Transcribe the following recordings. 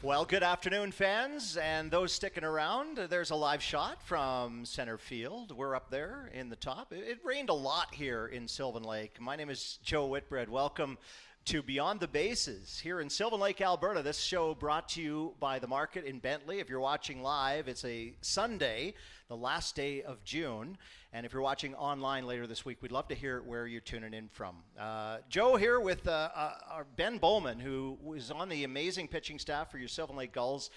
Well, good afternoon, fans, and those sticking around. There's a live shot from center field. We're up there in the top. It rained a lot here in Sylvan Lake. My name is Joe Whitbread. Welcome to Beyond the Bases here in Sylvan Lake, Alberta. This show brought to you by The Market in Bentley. If you're watching live, it's a Sunday, the last day of June. And if you're watching online later this week, we'd love to hear where you're tuning in from. Joe here with our Ben Bohlmann, who is on the amazing pitching staff for your Sylvan Lake Gulls.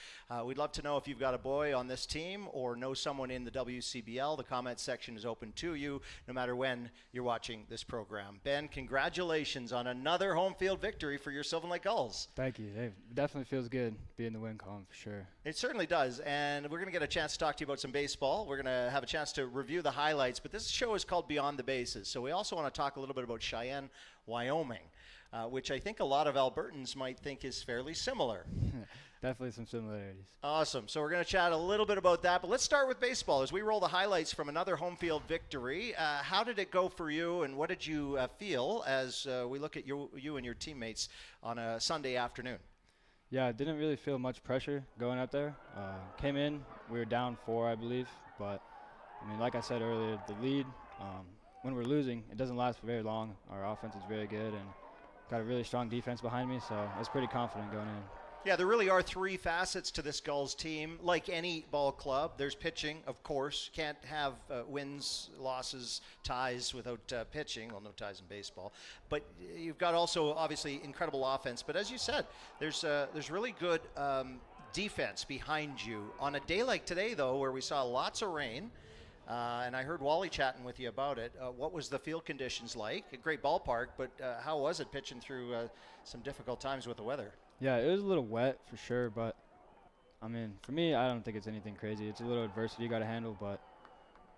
We'd love to know if you've got a boy on this team or know someone in the WCBL. The comment section is open to you, no matter when you're watching this program. Ben, congratulations on another home field victory for your Sylvan Lake Gulls. Thank you. It definitely feels good being the win column for sure. It certainly does, and we're going to get a chance to talk to you about some baseball. We're going to have a chance to review the highlights, but this show is called Beyond the Bases, so we also want to talk a little bit about Cheyenne, Wyoming, which I think a lot of Albertans might think is fairly similar. Definitely some similarities. Awesome. So we're going to chat a little bit about that, but let's start with baseball as we roll the highlights from another home field victory. How did it go for you, and what did you feel as we look at you and your teammates on a Sunday afternoon? Yeah, I didn't really feel much pressure going up there. Came in, we were down 4, I believe, but I mean, like I said earlier, the lead, when we're losing, it doesn't last for very long. Our offense is really good and got a really strong defense behind me, so I was pretty confident going in. Yeah, there really are 3 facets to this Gulls team. Like any ball club, there's pitching, of course. Can't have wins, losses, ties without pitching. Well, no ties in baseball. But you've got also, obviously, incredible offense. But as you said, there's really good defense behind you. On a day like today, though, where we saw lots of rain, and I heard Wally chatting with you about it. What was the field conditions like? A great ballpark, but how was it pitching through some difficult times with the weather? Yeah, it was a little wet for sure, but I mean, for me, I don't think it's anything crazy. It's a little adversity you got to handle, but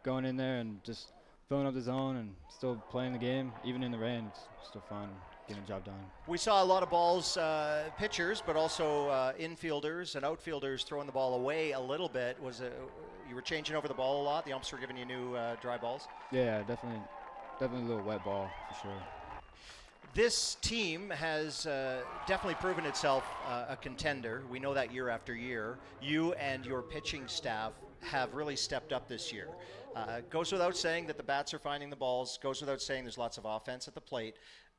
going in there and just filling up the zone and still playing the game, even in the rain, it's still fun getting the job done. We saw a lot of balls, pitchers, but also infielders and outfielders throwing the ball away a little bit. You were changing over the ball a lot? The umps were giving you new dry balls? Yeah, definitely a little wet ball for sure. This team has definitely proven itself a contender. We know that year after year. You and your pitching staff have really stepped up this year. Goes without saying that the bats are finding the balls. Goes without saying there's lots of offense at the plate.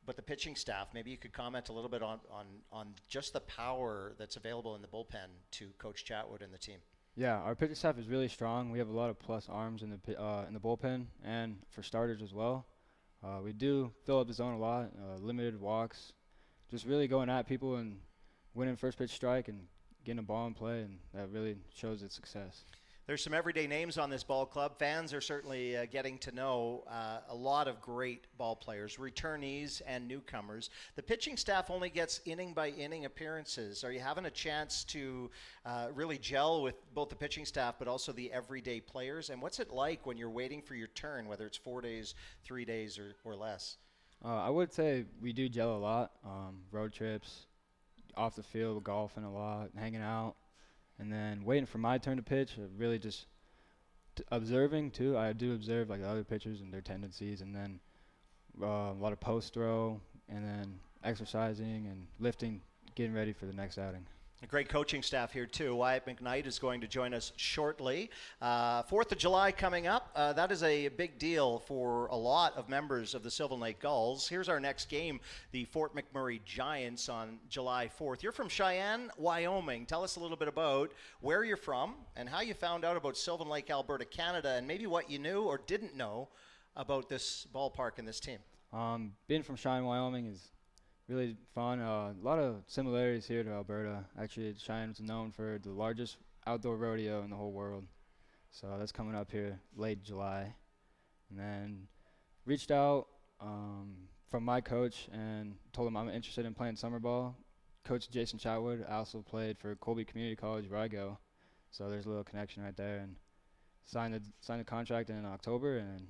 But the pitching staff, maybe you could comment a little bit on just the power that's available in the bullpen to Coach Chatwood and the team. Yeah, our pitching staff is really strong. We have a lot of plus arms in the bullpen and for starters as well. We do fill up the zone a lot, limited walks, just really going at people and winning first pitch strike and getting a ball in play, and that really shows its success. There's some everyday names on this ball club. Fans are certainly getting to know a lot of great ball players, returnees and newcomers. The pitching staff only gets inning by inning appearances. Are you having a chance to really gel with both the pitching staff but also the everyday players? And what's it like when you're waiting for your turn, whether it's 4 days, 3 days, or less? I would say we do gel a lot. Road trips, off the field, golfing a lot, hanging out. And then waiting for my turn to pitch, really just observing too. I do observe like the other pitchers and their tendencies, and then a lot of post throw, and then exercising and lifting, getting ready for the next outing. A great coaching staff here too. Wyatt McKnight is going to join us shortly. 4th of July coming up. That is a big deal for a lot of members of the Sylvan Lake Gulls. Here's our next game, the Fort McMurray Giants on July 4th. You're from Cheyenne, Wyoming. Tell us a little bit about where you're from and how you found out about Sylvan Lake, Alberta, Canada, and maybe what you knew or didn't know about this ballpark and this team. Being from Cheyenne, Wyoming is really fun. A lot of similarities here to Alberta. Actually, Cheyenne is known for the largest outdoor rodeo in the whole world. So that's coming up here late July. And then reached out from my coach and told him I'm interested in playing summer ball. Coach Jason Chatwood also played for Colby Community College where I go. So there's a little connection right there. And signed the contract in October and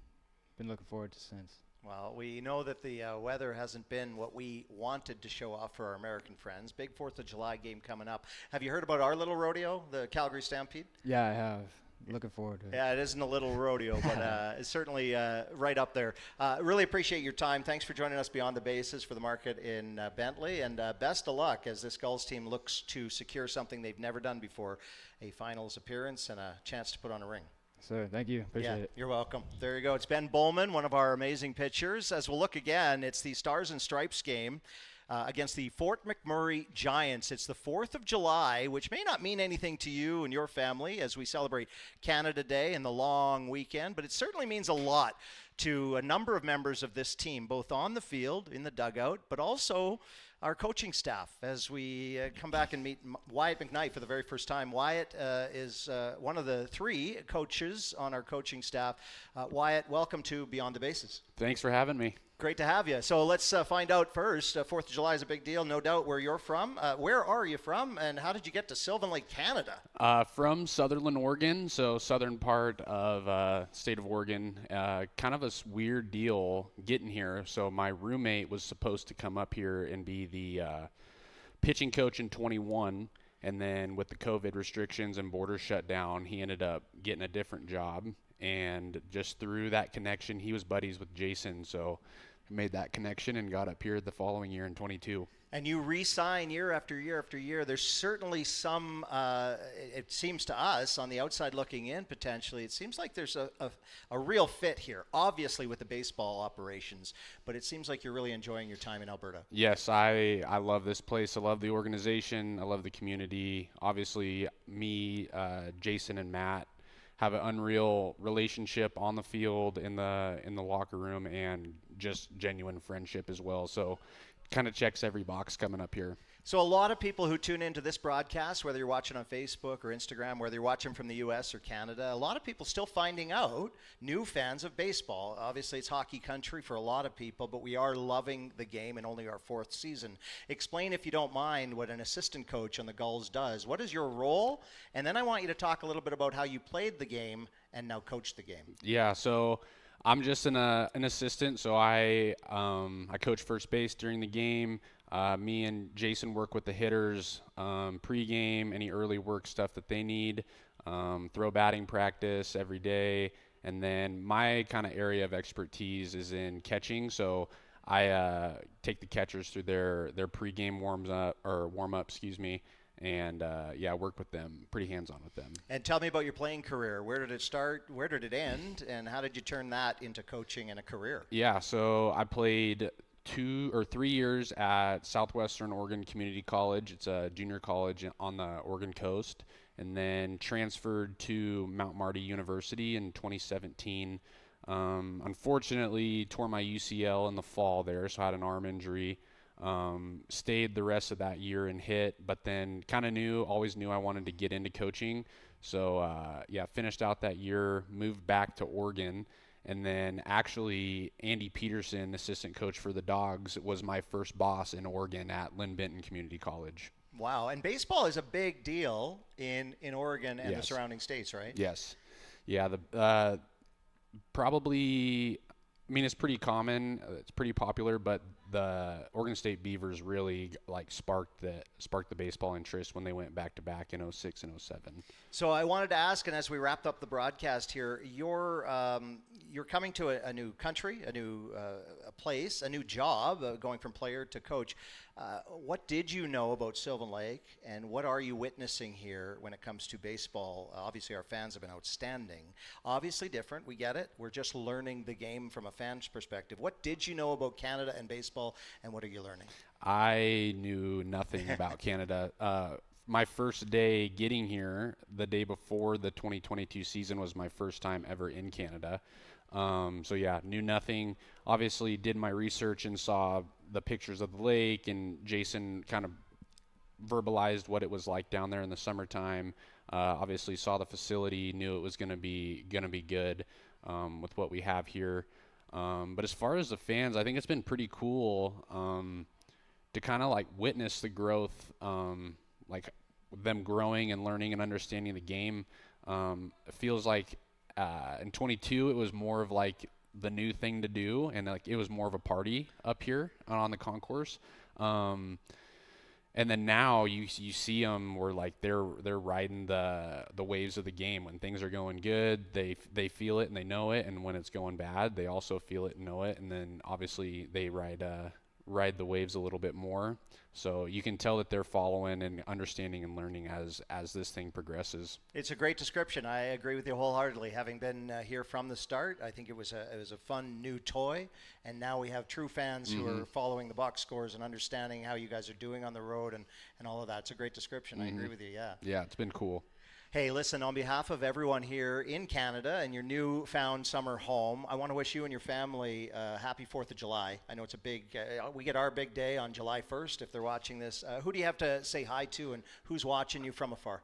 been looking forward to since. Well, we know that the weather hasn't been what we wanted to show off for our American friends. Big 4th of July game coming up. Have you heard about our little rodeo, the Calgary Stampede? Yeah, I have. looking forward to it. Yeah, it isn't a little rodeo, but it's certainly right up there. Really appreciate your time. Thanks for joining us Beyond the Bases for the market in Bentley, and best of luck as this Gulls team looks to secure something they've never done before, a finals appearance and a chance to put on a ring. Sir, thank you. Appreciate it. You're welcome. There you go. It's Ben Bohlmann, one of our amazing pitchers. As we'll look again, it's the Stars and Stripes game against the Fort McMurray Giants. It's the 4th of July, which may not mean anything to you and your family as we celebrate Canada Day and the long weekend, but it certainly means a lot to a number of members of this team, both on the field, in the dugout, but also our coaching staff as we come back and meet Wyatt McKnight for the very first time. Wyatt is one of the 3 coaches on our coaching staff. Wyatt, welcome to Beyond the Bases. Thanks for having me. Great to have you. So let's find out first. 4th of July is a big deal, no doubt, where you're from. Where are you from, and how did you get to Sylvan Lake, Canada? From Sutherland, Oregon, so southern part of state of Oregon. Kind of a weird deal getting here. So my roommate was supposed to come up here and be the pitching coach in 21, and then with the COVID restrictions and borders shut down, he ended up getting a different job. And just through that connection, he was buddies with Jason, so made that connection and got up here the following year in 22. And you re-sign year after year after year. There's certainly some, it seems to us, on the outside looking in potentially, it seems like there's a real fit here, obviously with the baseball operations, but it seems like you're really enjoying your time in Alberta. Yes, I love this place. I love the organization. I love the community. Obviously, me, Jason, and Matt have an unreal relationship on the field, in the locker room, and just genuine friendship as well. So kind of checks every box coming up here. So a lot of people who tune into this broadcast, whether you're watching on Facebook or Instagram, whether you're watching from the U.S. or Canada, a lot of people still finding out, new fans of baseball. Obviously, it's hockey country for a lot of people, but we are loving the game in only our 4th season. Explain, if you don't mind, what an assistant coach on the Gulls does. What is your role? And then I want you to talk a little bit about how you played the game and now coach the game. Yeah, so I'm just an assistant, so I coach first base during the game. Me and Jason work with the hitters pregame, any early work stuff that they need, throw batting practice every day, and then my kind of area of expertise is in catching. So I take the catchers through their pregame warm up, and work with them, pretty hands-on with them. And tell me about your playing career. Where did it start? Where did it end? And how did you turn that into coaching and a career? Yeah, so I played 2 or 3 years at Southwestern Oregon Community College. It's a junior college on the Oregon coast, and then transferred to Mount Marty University in 2017. Unfortunately, tore my UCL in the fall there, so I had an arm injury. Stayed the rest of that year and hit, but then always knew I wanted to get into coaching. So, finished out that year, moved back to Oregon. And then actually Andy Peterson, assistant coach for the Dogs, was my first boss in Oregon at Lynn Benton Community College. Wow. And baseball is a big deal in Oregon and Yes. the surrounding states, right? Yes. Yeah, probably, I mean, it's pretty common. It's pretty popular, but the Oregon State Beavers really sparked the baseball interest when they went back to back in 06 and 07. So I wanted to ask, and as we wrapped up the broadcast here, you're coming to a new country, a new place, a new job, going from player to coach. What did you know about Sylvan Lake, and what are you witnessing here when it comes to baseball? Obviously, our fans have been outstanding. Obviously different, we get it. We're just learning the game from a fan's perspective. What did you know about Canada and baseball, and what are you learning? I knew nothing about Canada. My first day getting here, the day before the 2022 season, was my first time ever in Canada. Knew nothing. Obviously did my research and saw the pictures of the lake, and Jason kind of verbalized what it was like down there in the summertime. Obviously saw the facility, knew it was going to be good with what we have here. But as far as the fans, I think it's been pretty cool to kind of witness the growth, them growing and learning and understanding the game. It feels like in 22 it was more of the new thing to do, and it was more of a party up here on the concourse. And then now you see them where like they're riding the waves of the game. When things are going good, they feel it and they know it, and when it's going bad, they also feel it and know it. And then obviously they ride the waves a little bit more. So you can tell that they're following and understanding and learning as this thing progresses. It's a great description. I agree with you wholeheartedly. Having been here from the start, I think it was a fun new toy, and now we have true fans who are following the box scores and understanding how you guys are doing on the road and all of that. It's a great description. I agree with you. Yeah. Yeah, it's been cool. Hey, listen, on behalf of everyone here in Canada and your newfound summer home, I want to wish you and your family happy 4th of July. I know it's a big, we get our big day on July 1st if they're watching this. Who do you have to say hi to, and who's watching you from afar?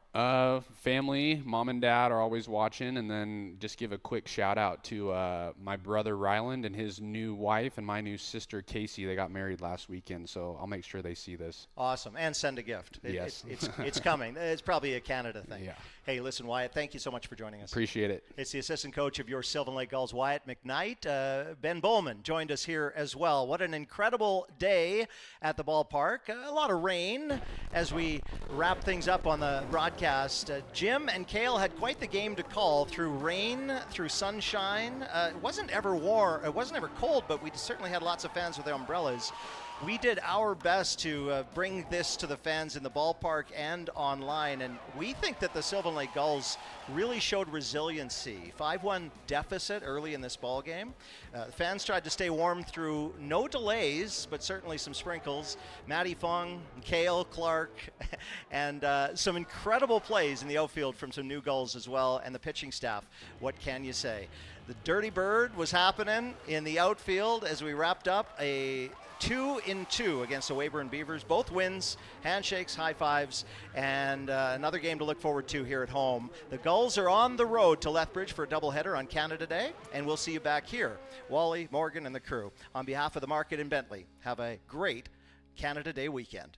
Family, mom and dad are always watching, and then just give a quick shout out to my brother Ryland and his new wife and my new sister Casey. They got married last weekend, so I'll make sure they see this. Awesome, and send a gift. Yes. It's coming. It's probably a Canada thing. Yeah. Hey, listen, Wyatt, thank you so much for joining us. Appreciate it. It's the assistant coach of your Sylvan Lake Gulls, Wyatt McKnight. Ben Bohlmann joined us here as well. What an incredible day at the ballpark. A lot of rain as we wrap things up on the broadcast. Jim and Cale had quite the game to call through rain, through sunshine. It wasn't ever warm. It wasn't ever cold, but we certainly had lots of fans with their umbrellas. We did our best to bring this to the fans in the ballpark and online, and we think that the Sylvan Lake Gulls really showed resiliency. 5-1 deficit early in this ball game. The fans tried to stay warm through no delays, but certainly some sprinkles. Matty Fong, Cale, Clark, and some incredible plays in the outfield from some new Gulls as well, and the pitching staff. What can you say? The Dirty Bird was happening in the outfield as we wrapped up a 2-2 against the Weyburn Beavers. Both wins, handshakes, high fives, and another game to look forward to here at home. The Gulls are on the road to Lethbridge for a doubleheader on Canada Day, and we'll see you back here. Wally, Morgan, and the crew. On behalf of the market in Bentley, have a great Canada Day weekend.